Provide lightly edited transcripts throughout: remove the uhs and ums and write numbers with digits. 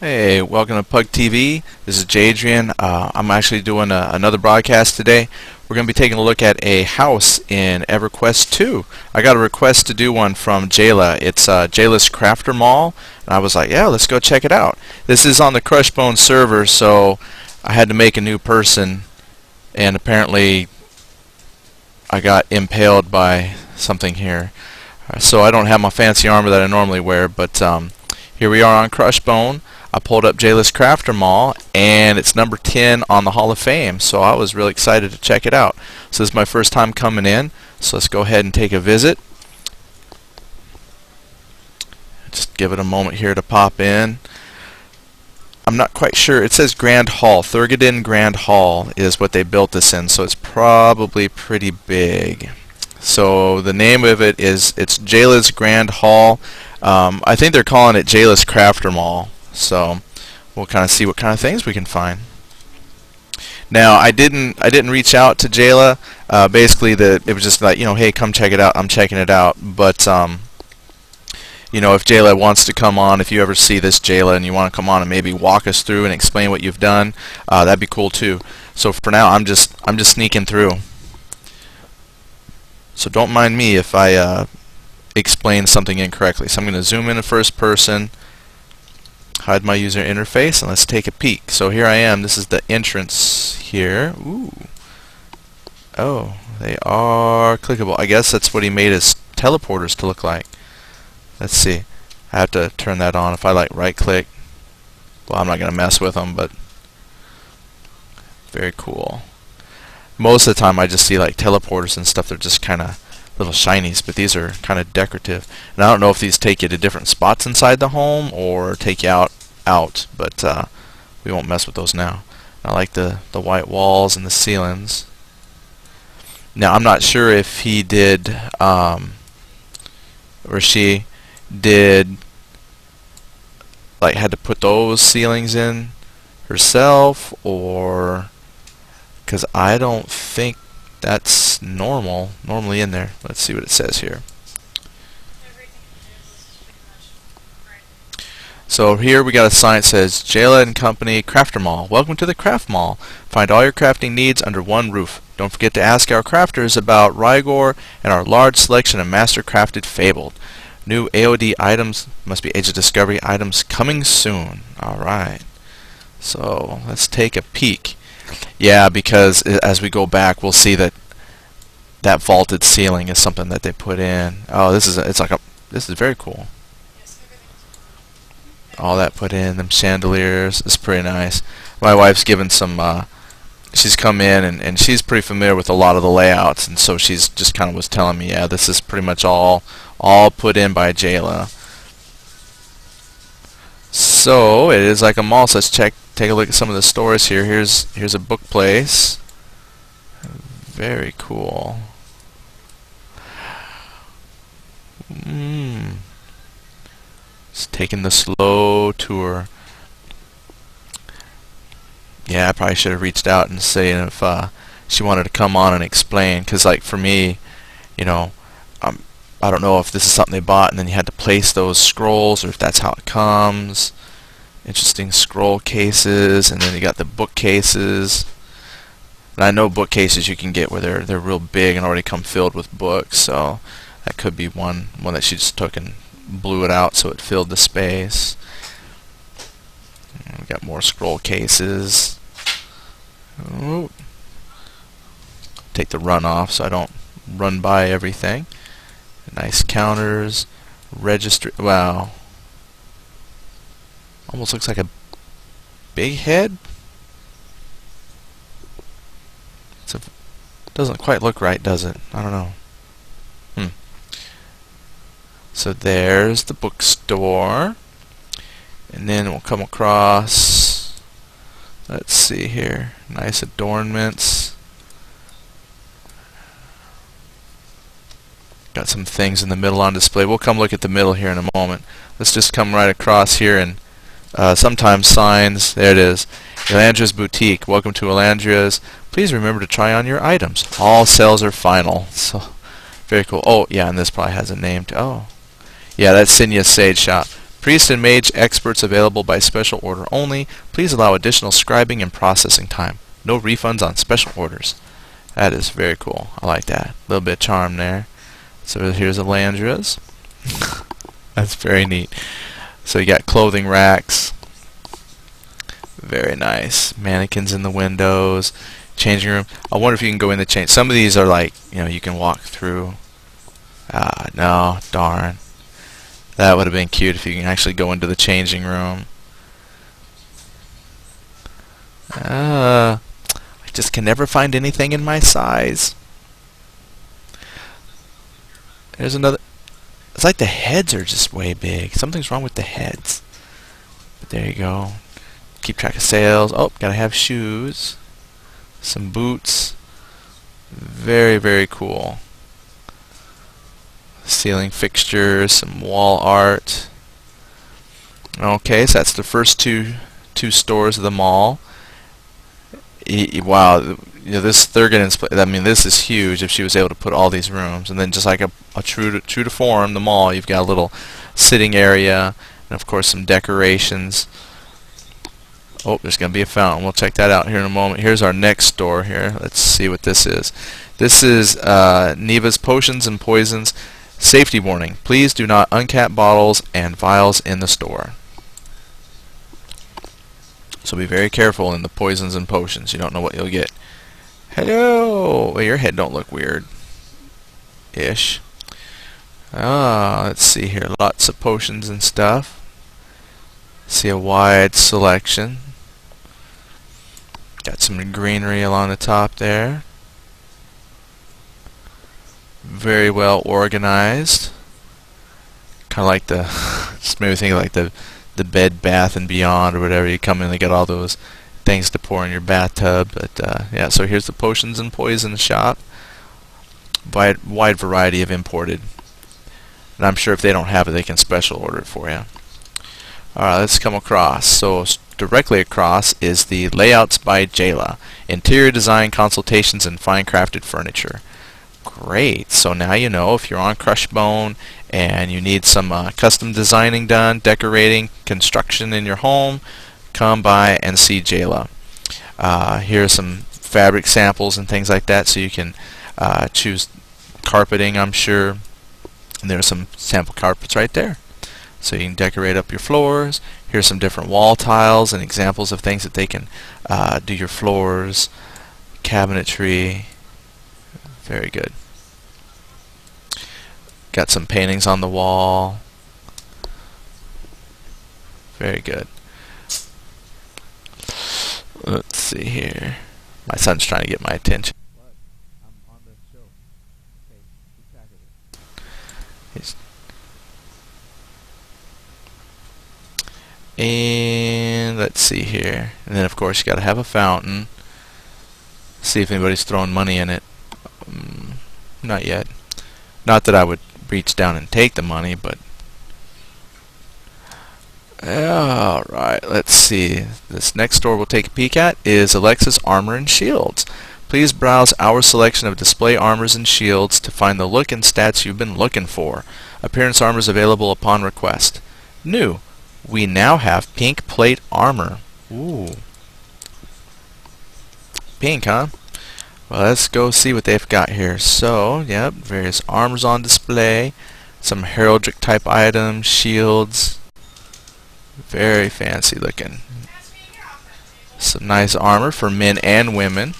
Hey, welcome to Pug TV. This is Jadrian. I'm actually doing another broadcast today. We're going to be taking a look at a house in EverQuest 2. I got a request to do one from Jaylah. It's Jaylah's Crafter Mall, and I was like, yeah, let's go check it out. This is on the Crushbone server, so I had to make a new person, and apparently I got impaled by something here. So I don't have my fancy armor that I normally wear, but here we are on Crushbone. I pulled up Jaylah's Crafter Mall, and it's number 10 on the Hall of Fame, so I was really excited to check it out. So this is my first time coming in, so let's go ahead and take a visit. Just give it a moment here to pop in. I'm not quite sure. It says Grand Hall. Thurgoden Grand Hall is what they built this in, so it's probably pretty big. So the name of it is, it's Jaylah's Grand Hall. I think they're calling it Jaylah's Crafter Mall. So we'll kind of see what kind of things we can find. Now I didn't reach out to Jaylah. Basically, it was just like, hey, come check it out. I'm checking it out. But if Jaylah wants to come on, if you ever see this Jaylah and you want to come on and maybe walk us through and explain what you've done, that'd be cool too. So for now, I'm just sneaking through. So don't mind me if I explain something incorrectly. So I'm going to zoom in to first person. Hide my user interface, and let's take a peek. So here I am. This is the entrance here. Ooh. Oh, they are clickable. I guess that's what he made his teleporters to look like. Let's see. I have to turn that on. If I right click, well, I'm not going to mess with them, but very cool. Most of the time I just see like teleporters and stuff. They're just kind of little shinies, but these are kind of decorative. And I don't know if these take you to different spots inside the home or take you out, but we won't mess with those now. I like the white walls and the ceilings. Now I'm not sure if he did or she did had to put those ceilings in herself, or because I don't think that's normally in there. Let's see what it says here. So here we got a sign that says Jaylah and Company Crafter Mall. Welcome to the Craft Mall. Find all your crafting needs under one roof. Don't forget to ask our crafters about Rygor and our large selection of master crafted fabled. New AOD items must be Age of Discovery items coming soon. Alright. So let's take a peek. Yeah, because as we go back, we'll see that vaulted ceiling is something that they put in. Oh, this is very cool. All that put in, them chandeliers, is pretty nice. My wife's given some. She's come in and she's pretty familiar with a lot of the layouts, and so she's just kind of was telling me, yeah, this is pretty much all put in by Jaylah. So it is like a mall. So let's take a look at some of the stores here. Here's a book place. Very cool. Just taking the slow tour. Yeah, I probably should have reached out and saying if she wanted to come on and explain, because for me, I don't know if this is something they bought and then you had to place those scrolls, or if that's how it comes. Interesting scroll cases, and then you got the bookcases. And I know bookcases you can get where they're real big and already come filled with books, so that could be one that she just took and blew it out so it filled the space. We got more scroll cases. Ooh. Take the run off so I don't run by everything. Nice counters, registry. Wow, almost looks like a big head. Doesn't quite look right, does it? I don't know. So there's the bookstore, and then we'll come across. Let's see here. Nice adornments. Got some things in the middle on display. We'll come look at the middle here in a moment. Let's just come right across here, and sometimes signs. There it is. Alandras Boutique. Welcome to Alandras. Please remember to try on your items. All sales are final. So very cool. Oh yeah, and this probably has a name too. Oh yeah, that's Sinya's Sage Shop. Priest and mage experts available by special order only. Please allow additional scribing and processing time. No refunds on special orders. That is very cool. I like that. A little bit of charm there. So here's Alandras. That's very neat. So you got clothing racks. Very nice. Mannequins in the windows. Changing room. I wonder if you can go in the change. Some of these are like, you know, you can walk through. No, darn. That would have been cute if you can actually go into the changing room. I just can never find anything in my size. There's another. It's like the heads are just way big. Something's wrong with the heads. But there you go. Keep track of sales. Oh, gotta have shoes. Some boots. Very, very cool. Ceiling fixtures, some wall art. Okay, so that's the first two stores of the mall. Wow, you know, this Thurgoden's. I mean, this is huge. If she was able to put all these rooms, and then just like a true to form, the mall, you've got a little sitting area, and of course some decorations. Oh, there's going to be a fountain. We'll check that out here in a moment. Here's our next store here. Let's see what this is. This is Neva's Potions and Poisons. Safety warning. Please do not uncap bottles and vials in the store. So be very careful in the poisons and potions. You don't know what you'll get. Hello! Well, your head don't look weird-ish. Let's see here. Lots of potions and stuff. See a wide selection. Got some greenery along the top there. Very well organized. Kind of like the, just made me think of like the Bed Bath and Beyond or whatever. You come in, they got all those things to pour in your bathtub. But yeah, so here's the potions and poison shop. Wide variety of imported. And I'm sure if they don't have it, they can special order it for you. Alright, let's come across. So directly across is the Layouts by Jaylah. Interior design consultations and fine crafted furniture. Great. So now you know if you're on Crushbone and you need some custom designing done, decorating, construction in your home, come by and see Jaylah. Here are some fabric samples and things like that, so you can choose carpeting, I'm sure. And there are some sample carpets right there. So you can decorate up your floors. Here's some different wall tiles and examples of things that they can do your floors, cabinetry. Very good. Got some paintings on the wall. Very good. Let's see here. My son's trying to get my attention. I'm on the show. Okay, keep track of it. And let's see here. And then of course you got to have a fountain. See if anybody's throwing money in it. Not yet. Not that I would reach down and take the money, but alright, let's see. This next store we'll take a peek at is Alexis Armor and Shields. Please browse our selection of display armors and shields to find the look and stats you've been looking for. Appearance armors available upon request. New. We now have pink plate armor. Ooh. Pink, huh? Well, let's go see what they've got here. So, yep, various armors on display, some heraldic type items, shields. Very fancy looking. Some nice armor for men and women.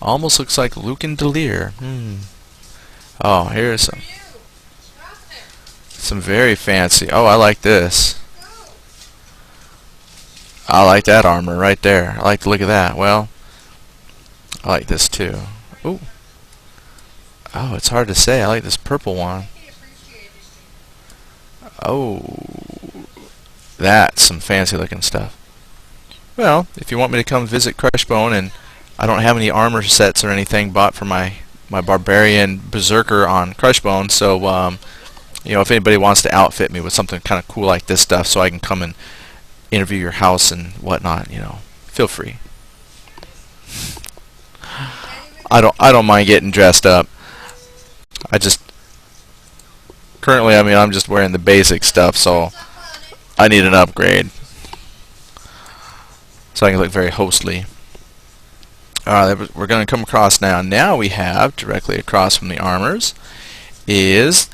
Almost looks like Luke and Delir. Oh, here's some very fancy. Oh, I like this. I like that armor right there. I like the look of that. Well, I like this too. Ooh. Oh, it's hard to say. I like this purple one. Oh, that's some fancy looking stuff. Well, if you want me to come visit Crushbone, and I don't have any armor sets or anything bought for my barbarian berserker on Crushbone, so you know, if anybody wants to outfit me with something kind of cool like this stuff, so I can come and interview your house and whatnot, you know, feel free. I don't mind getting dressed up. I just currently, I mean, I'm just wearing the basic stuff, so I need an upgrade so I can look very hostly. Alright, we're going to come across now. Now we have, directly across from the armors, is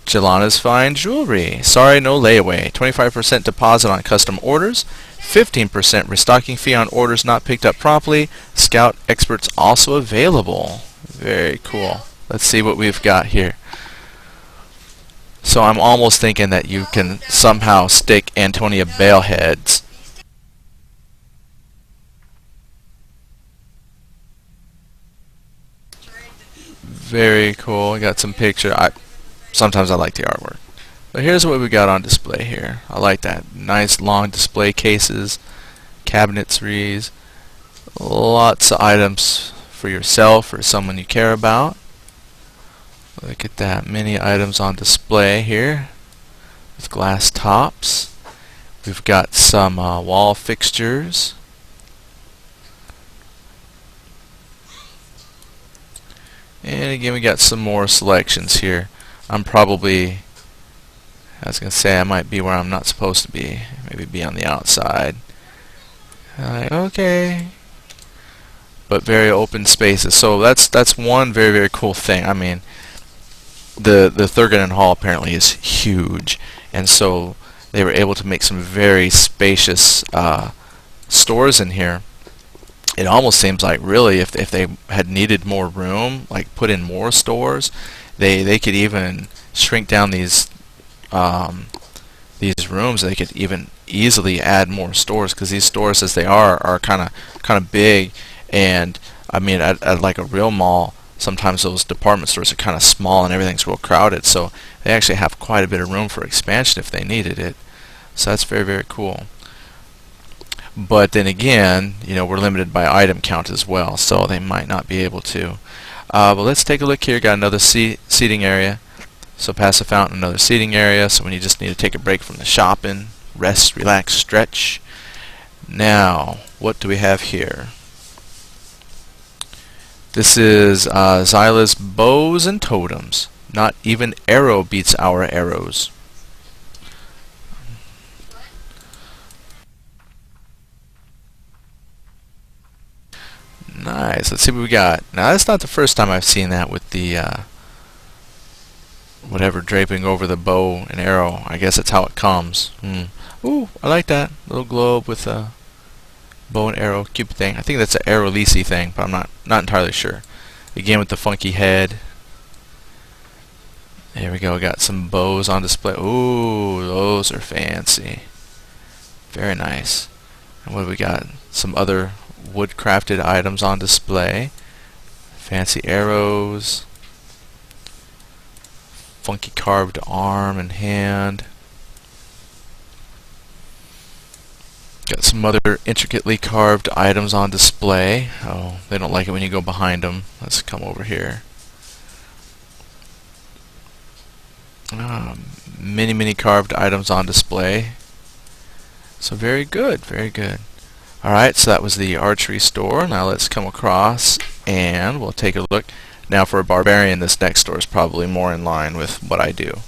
Jaylah's Fine Jewelry. Sorry, no layaway. 25% deposit on custom orders. 15% restocking fee on orders not picked up promptly. Scout experts also available. Very cool. Let's see what we've got here. So I'm almost thinking that you can somehow stick Antonia Bale heads. Very cool. I got some picture. Sometimes I like the artwork. But here's what we got on display here. I like that. Nice long display cases, cabinetries, lots of items for yourself or someone you care about. Look at that. Many items on display here with glass tops. We've got some wall fixtures. And again, we got some more selections here. I was going to say I might be where I'm not supposed to be. Maybe be on the outside. Okay. But very open spaces. So that's one very, very cool thing. I mean, the Thurgood Hall apparently is huge. And so they were able to make some very spacious stores in here. It almost seems like really if they had needed more room, like put in more stores, they could even shrink down these rooms. They could even easily add more stores, because these stores as they are kind of big. And I mean at like a real mall, sometimes those department stores are kind of small and everything's real crowded. So they actually have quite a bit of room for expansion if they needed it. So that's very, very cool. But then again, you know, we're limited by item count as well, so they might not be able to. But let's take a look here. Got another seating area. So past the fountain, another seating area. So when you just need to take a break from the shopping, rest, relax, stretch. Now, what do we have here? This is Jaylah's bows and totems. Not even arrow beats our arrows. Nice. Let's see what we got. Now that's not the first time I've seen that with the whatever draping over the bow and arrow. I guess that's how it comes. Ooh, I like that little globe with a bow and arrow cupid thing. I think that's an arrow Lisi thing, but I'm not entirely sure. Again with the funky head. There we go. Got some bows on display. Ooh, those are fancy. Very nice. And what do we got? Some other wood-crafted items on display. Fancy arrows. Funky carved arm and hand. Got some other intricately carved items on display. Oh, they don't like it when you go behind them. Let's come over here. Many carved items on display. So very good, very good. Alright, so that was the archery store. Now let's come across and we'll take a look. Now for a barbarian, this next store is probably more in line with what I do.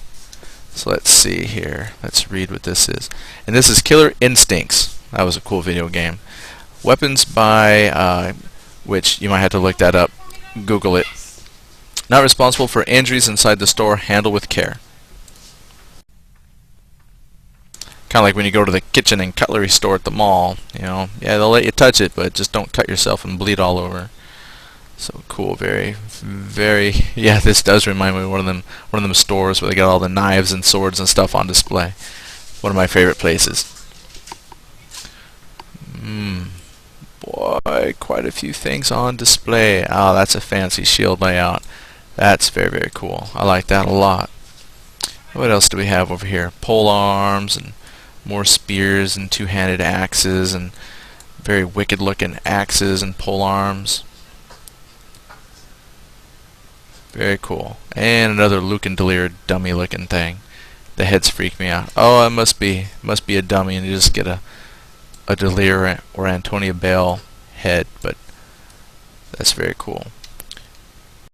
So let's see here. Let's read what this is. And this is Killer Instincts. That was a cool video game. Weapons by, which you might have to look that up. Google it. Not responsible for injuries inside the store. Handle with care. Kind of like when you go to the kitchen and cutlery store at the mall, you know, yeah, they'll let you touch it, but just don't cut yourself and bleed all over. So cool, very, yeah, this does remind me of one of them stores where they got all the knives and swords and stuff on display. One of my favorite places. Boy, quite a few things on display. Oh, that's a fancy shield layout. That's very, very cool. I like that a lot. What else do we have over here? Pole arms and more spears and two-handed axes and very wicked looking axes and pole arms. Very cool. And another Luke and Delir dummy looking thing. The heads freak me out. Oh, it must be a dummy and you just get a Delir or Antonia Bale head, but That's very cool.